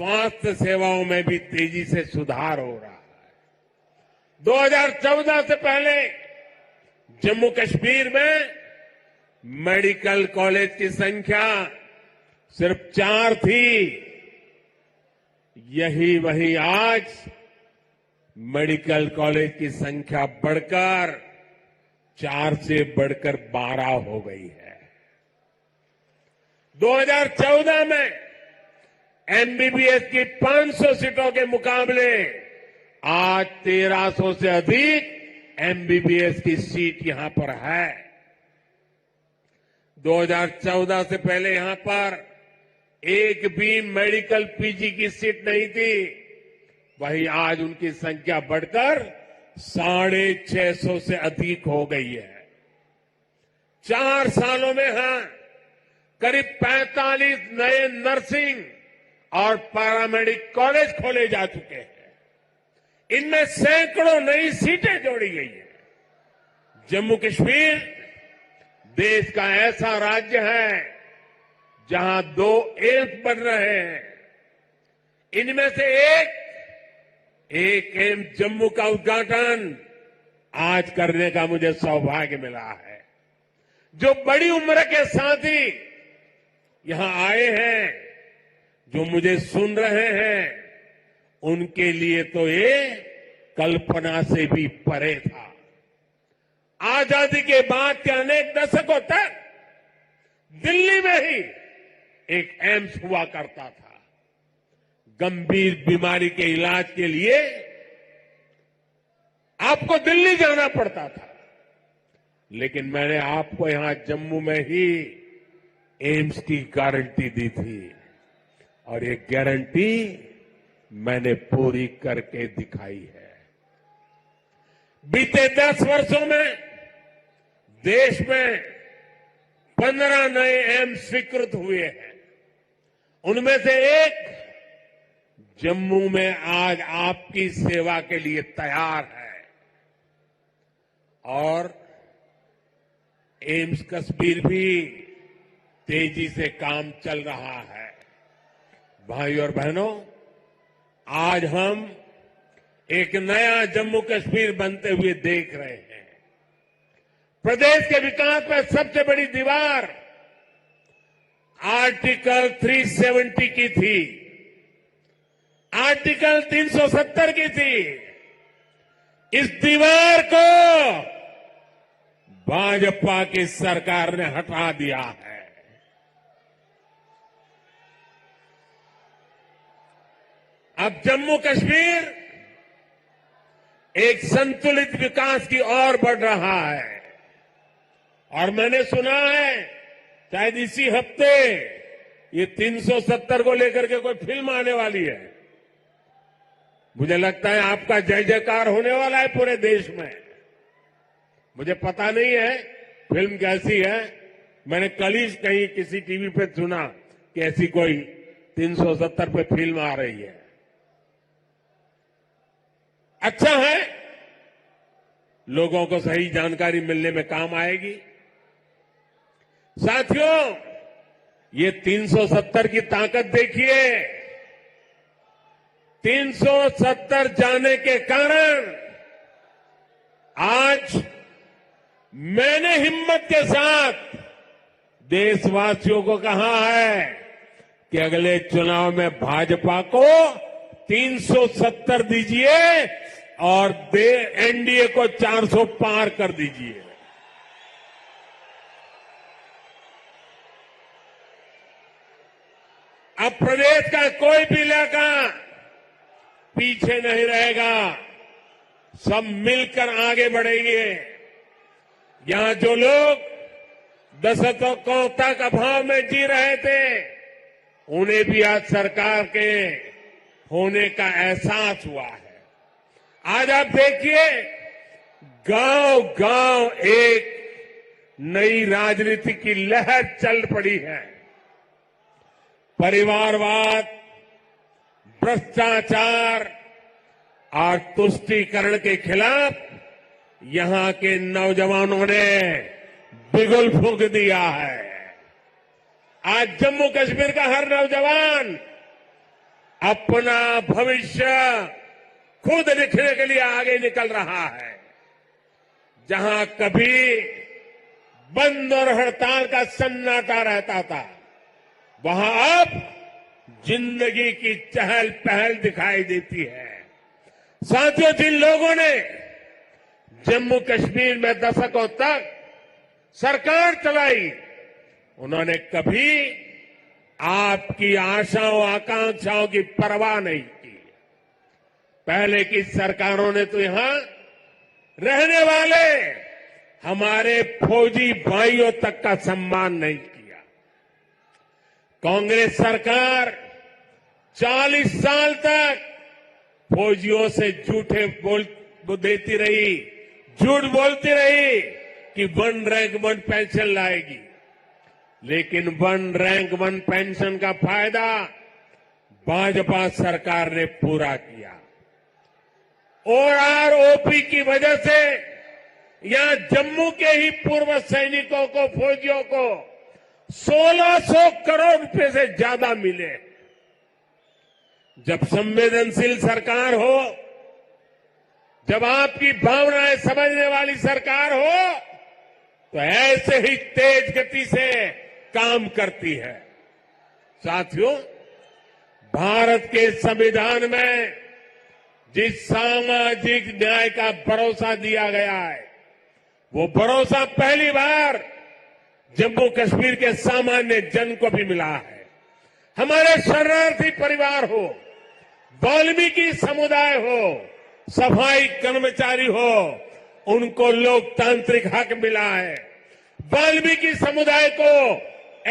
स्वास्थ्य सेवाओं में भी तेजी से सुधार हो रहा है। 2014 से पहले जम्मू कश्मीर में मेडिकल कॉलेज की संख्या सिर्फ 4 थी। यही वही आज मेडिकल कॉलेज की संख्या बढ़कर 4 से बढ़कर 12 हो गई है। 2014 में एमबीबीएस की 500 सीटों के मुकाबले आज 1300 से अधिक एमबीबीएस की सीट यहां पर है। 2014 से पहले यहां पर एक भी मेडिकल पीजी की सीट नहीं थी। वहीं आज उनकी संख्या बढ़कर 650 से अधिक हो गई है। 4 सालों में करीब 45 नए नर्सिंग और पैरामेडिक कॉलेज खोले जा चुके हैं। इनमें सैकड़ों नई सीटें जोड़ी गई हैं। जम्मू कश्मीर देश का ऐसा राज्य है जहां 2 एम्स बन रहे हैं। इनमें से एक एम्स जम्मू का उद्घाटन आज करने का मुझे सौभाग्य मिला है। जो बड़ी उम्र के साथी यहां आए हैं, जो मुझे सुन रहे हैं, उनके लिए तो ये कल्पना से भी परे था। आजादी के बाद के अनेक दशकों तक दिल्ली में ही एक एम्स हुआ करता था। गंभीर बीमारी के इलाज के लिए आपको दिल्ली जाना पड़ता था, लेकिन मैंने आपको यहां जम्मू में ही एम्स की गारंटी दी थी और ये गारंटी मैंने पूरी करके दिखाई है। बीते 10 वर्षों में देश में 15 नए एम्स स्वीकृत हुए हैं। उनमें से एक जम्मू में आज आपकी सेवा के लिए तैयार है और एम्स कश्मीर भी तेजी से काम चल रहा है। भाई और बहनों, आज हम एक नया जम्मू कश्मीर बनते हुए देख रहे हैं। प्रदेश के विकास में सबसे बड़ी दीवार आर्टिकल 370 की थी, आर्टिकल 370 की थी। इस दीवार को भाजपा की सरकार ने हटा दिया है। अब जम्मू कश्मीर एक संतुलित विकास की ओर बढ़ रहा है और मैंने सुना है शायद इसी हफ्ते ये 370 को लेकर के कोई फिल्म आने वाली है। मुझे लगता है आपका जय जयकार होने वाला है पूरे देश में। मुझे पता नहीं है फिल्म कैसी है। मैंने कल ही कहीं किसी टीवी पे सुना कि ऐसी कोई 370 पे फिल्म आ रही है। अच्छा है, लोगों को सही जानकारी मिलने में काम आएगी। साथियों, ये 370 की ताकत देखिए। 370 जाने के कारण आज मैंने हिम्मत के साथ देशवासियों को कहा है कि अगले चुनाव में भाजपा को 370 दीजिए और एनडीए को 400 पार कर दीजिए। अब प्रदेश का कोई भी इलाका पीछे नहीं रहेगा। सब मिलकर आगे बढ़ेंगे। यहां जो लोग दशकों तक अभाव में जी रहे थे, उन्हें भी आज सरकार के होने का एहसास हुआ है। आज आप देखिए, गांव-गांव एक नई राजनीति की लहर चल पड़ी है। परिवारवाद, भ्रष्टाचार और तुष्टीकरण के खिलाफ यहां के नौजवानों ने बिगुल फूंक दिया है। आज जम्मू कश्मीर का हर नौजवान अपना भविष्य खुद लिखने के लिए आगे निकल रहा है। जहां कभी बंद और हड़ताल का सन्नाटा रहता था, वहां अब जिंदगी की चहल पहल दिखाई देती है। साथियों, जिन लोगों ने जम्मू कश्मीर में दशकों तक सरकार चलाई, उन्होंने कभी आपकी आशाओं आकांक्षाओं की परवाह नहीं की। पहले की सरकारों ने तो यहां रहने वाले हमारे फौजी भाइयों तक का सम्मान नहीं किया। कांग्रेस सरकार 40 साल तक फौजियों से झूठ बोलती रही कि 1 रैंक 1 पेंशन लाएगी, लेकिन 1 रैंक 1 पेंशन का फायदा भाजपा सरकार ने पूरा किया। ओआरओपी की वजह से यहां जम्मू के ही पूर्व सैनिकों को, फौजियों को 1600 करोड़ रुपए से ज्यादा मिले। जब संवेदनशील सरकार हो, जब आपकी भावनाएं समझने वाली सरकार हो, तो ऐसे ही तेज गति से काम करती है। साथियों, भारत के संविधान में जिस सामाजिक न्याय का भरोसा दिया गया है, वो भरोसा पहली बार जम्मू कश्मीर के सामान्य जन को भी मिला है। हमारे शरणार्थी परिवार हो, वाल्मीकि समुदाय हो, सफाई कर्मचारी हो, उनको लोकतांत्रिक हक मिला है। वाल्मीकि समुदाय को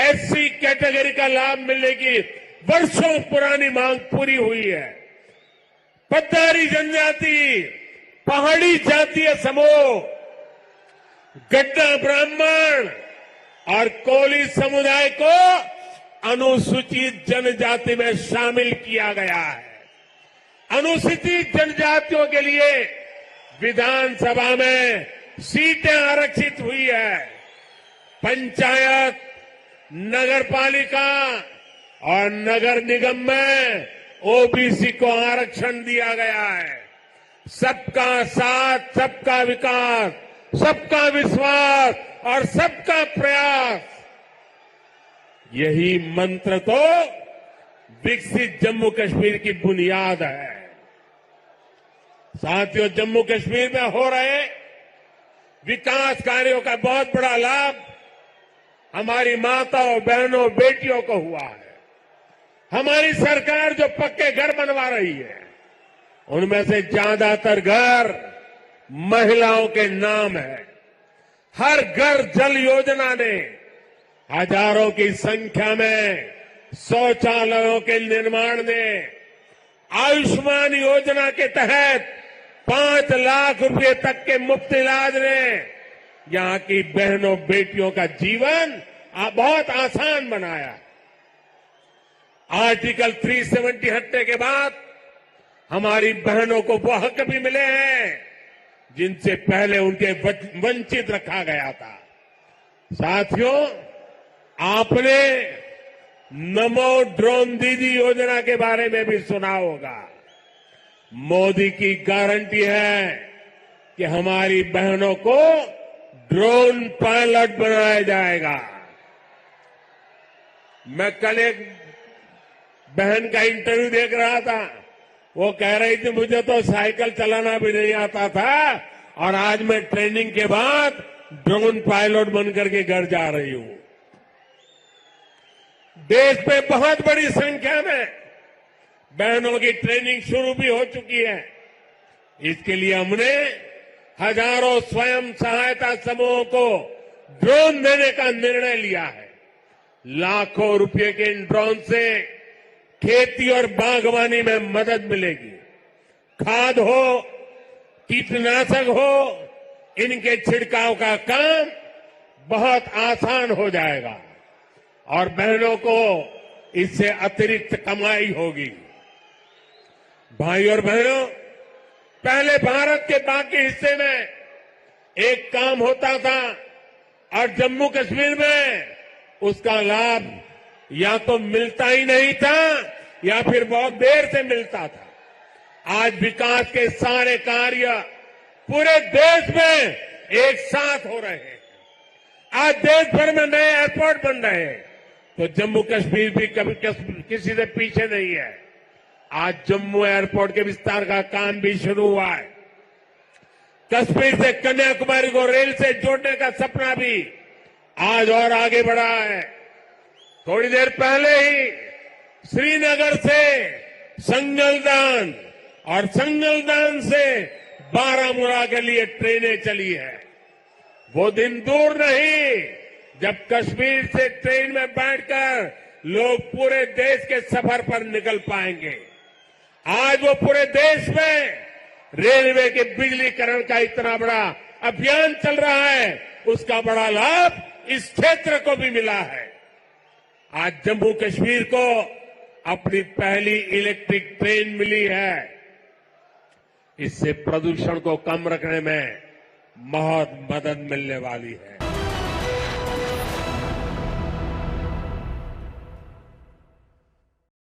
एससी कैटेगरी का लाभ मिलने की वर्षों पुरानी मांग पूरी हुई है। पट्टारी जनजाति, पहाड़ी जातीय समूह, गड्ढा ब्राह्मण और कोली समुदाय को अनुसूचित जनजाति में शामिल किया गया है। अनुसूचित जनजातियों के लिए विधानसभा में सीटें आरक्षित हुई है। पंचायत, नगरपालिका और नगर निगम में ओबीसी को आरक्षण दिया गया है। सबका साथ, सबका विकास, सबका विश्वास और सबका प्रयास, यही मंत्र तो विकसित जम्मू कश्मीर की बुनियाद है। साथियों, जम्मू कश्मीर में हो रहे विकास कार्यों का बहुत बड़ा लाभ हमारी माताओं, बहनों, बेटियों को हुआ है। हमारी सरकार जो पक्के घर बनवा रही है, उनमें से ज्यादातर घर महिलाओं के नाम है। हर घर जल योजना ने हजारों की संख्या में शौचालयों के निर्माण ने, आयुष्मान योजना के तहत 5 लाख रुपए तक के मुफ्त इलाज ने यहां की बहनों, बेटियों का जीवन बहुत आसान बनाया। आर्टिकल 370 हटने के बाद हमारी बहनों को वो हक भी मिले हैं जिनसे पहले उनके वंचित रखा गया था। साथियों, आपने नमो ड्रोन दीदी योजना के बारे में भी सुना होगा। मोदी की गारंटी है कि हमारी बहनों को ड्रोन पायलट बनाया जाएगा। मैं कल एक बहन का इंटरव्यू देख रहा था, वो कह रही थी मुझे तो साइकिल चलाना भी नहीं आता था और आज मैं ट्रेनिंग के बाद ड्रोन पायलट बनकर के घर जा रही हूं। देश में बहुत बड़ी संख्या में बहनों की ट्रेनिंग शुरू भी हो चुकी है। इसके लिए हमने हजारों स्वयं सहायता समूहों को ड्रोन देने का निर्णय लिया है। लाखों रुपए के इन ड्रोन से खेती और बागवानी में मदद मिलेगी। खाद हो, कीटनाशक हो, इनके छिड़काव का काम बहुत आसान हो जाएगा और बहनों को इससे अतिरिक्त कमाई होगी। भाई और बहनों, पहले भारत के बाकी हिस्से में एक काम होता था और जम्मू कश्मीर में उसका लाभ या तो मिलता ही नहीं था या फिर बहुत देर से मिलता था। आज विकास के सारे कार्य पूरे देश में एक साथ हो रहे हैं। आज देश भर में नए एयरपोर्ट बन रहे हैं, तो जम्मू कश्मीर भी कभी किसी से पीछे नहीं है। आज जम्मू एयरपोर्ट के विस्तार का काम भी शुरू हुआ है। कश्मीर से कन्याकुमारी को रेल से जोड़ने का सपना भी आज और आगे बढ़ा है। थोड़ी देर पहले ही श्रीनगर से संगलदान और संगलदान से बारामूला के लिए ट्रेनें चली है। वो दिन दूर नहीं जब कश्मीर से ट्रेन में बैठकर लोग पूरे देश के सफर पर निकल पाएंगे। आज वो पूरे देश में रेलवे के बिजलीकरण का इतना बड़ा अभियान चल रहा है, उसका बड़ा लाभ इस क्षेत्र को भी मिला है। आज जम्मू कश्मीर को अपनी पहली इलेक्ट्रिक ट्रेन मिली है। इससे प्रदूषण को कम रखने में बहुत मदद मिलने वाली है।